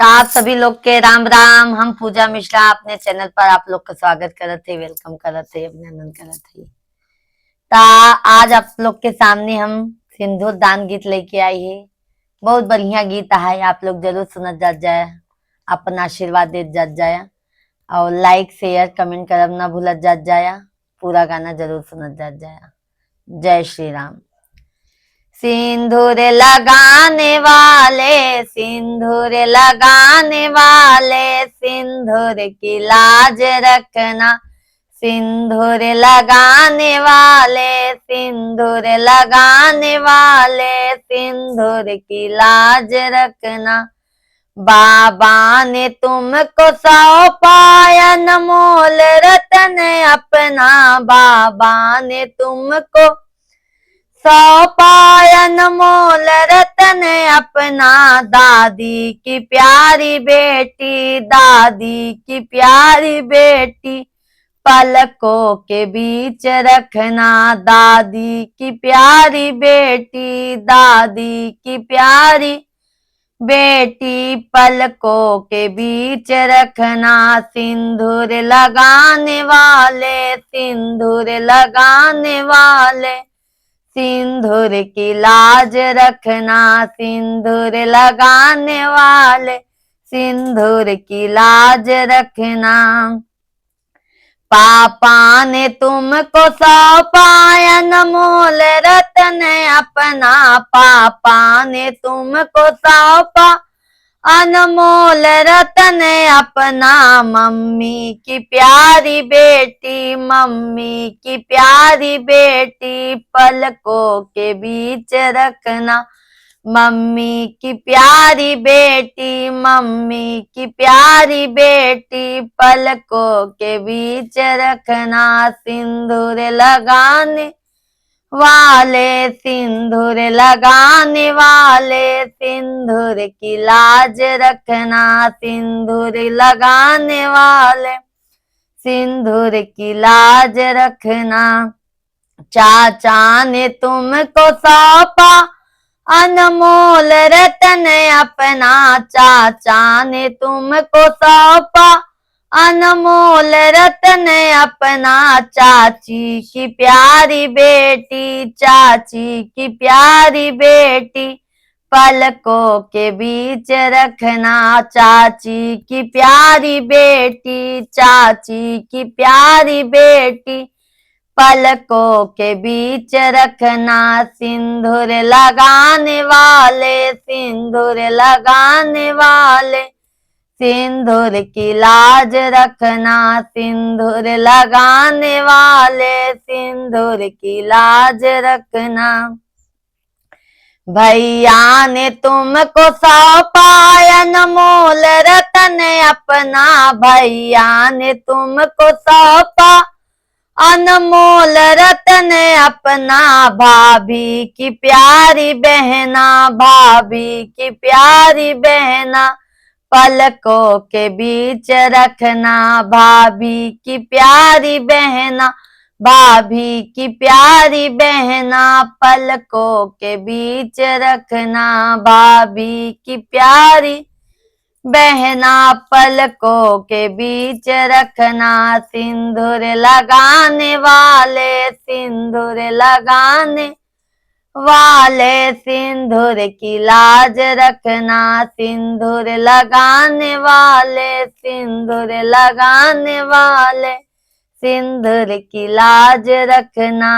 तो आप सभी लोग के राम राम। हम पूजा मिश्रा अपने चैनल पर आप लोग का स्वागत करत थे, वेलकम करत थे, अभिनंदन करत थे। ता आज आप लोग के सामने हम सिंदूर दान गीत लेके आई है। बहुत बढ़िया गीत है, आप लोग जरूर सुनत जात जाए, अपना आशीर्वाद देत जात जाए और लाइक शेयर कमेंट करब ना भूलत जात जाए। पूरा गाना जरूर सुनत जात जाए। जय श्री राम। सिंदूर लगाने वाले, सिंदूर लगाने वाले, सिंदूर की लाज रखना। सिंदूर लगाने वाले, सिंदूर लगाने वाले, सिंदूर की लाज रखना। बाबा ने तुमको सौंपा अनमोल रतन अपना। बाबा ने तुमको सौंपा अनमोल रतन अपना। दादी की प्यारी बेटी, दादी की प्यारी बेटी, पलकों के बीच रखना। दादी की प्यारी बेटी, दादी की प्यारी बेटी, पलकों के बीच रखना। सिंदूर लगाने वाले, सिंदूर लगाने वाले, सिंदूर की लाज रखना। सिंदूर लगाने वाले, सिंदूर की लाज रखना। पापा ने तुमको सौंपा अनमोल रतन अपना। पापा ने तुमको सौंपा अनमोल रतन अपना। मम्मी की प्यारी बेटी, मम्मी की प्यारी बेटी, पलकों के बीच रखना। मम्मी की प्यारी बेटी, मम्मी की प्यारी बेटी, पलकों के बीच रखना। सिंदूर लगाने वाले, सिंदूर लगाने वाले, सिंदूर की लाज रखना। सिंदूर लगाने वाले, सिंदूर की लाज रखना। चाचा ने तुमको सौंपा अनमोल रतन अपना। चाचा ने तुमको सौंपा अनमोल रतन अपना। चाची की प्यारी बेटी, चाची की प्यारी बेटी, पलकों के बीच रखना। चाची की प्यारी बेटी, चाची की प्यारी बेटी, पलकों के बीच रखना। सिंदूर लगाने वाले, सिंदूर लगाने वाले, सिंदूर की लाज रखना। सिंदूर लगाने वाले, सिंदूर की लाज रखना। भैया ने तुमको सौंपा अनमोल रतन अपना। भैया ने तुमको सौंपा अनमोल रतन अपना। भाभी की प्यारी बहना, भाभी की प्यारी बहना, पलकों के बीच रखना। भाभी की प्यारी बहना, भाभी की प्यारी बहना, पलकों के बीच रखना। भाभी की प्यारी बहना, पलकों के बीच रखना। सिंदूर लगाने वाले, सिंदूर लगाने वाले, सिंदूर की लाज रखना। सिंदूर लगाने वाले, सिंदूर लगाने वाले, सिंदूर की लाज रखना।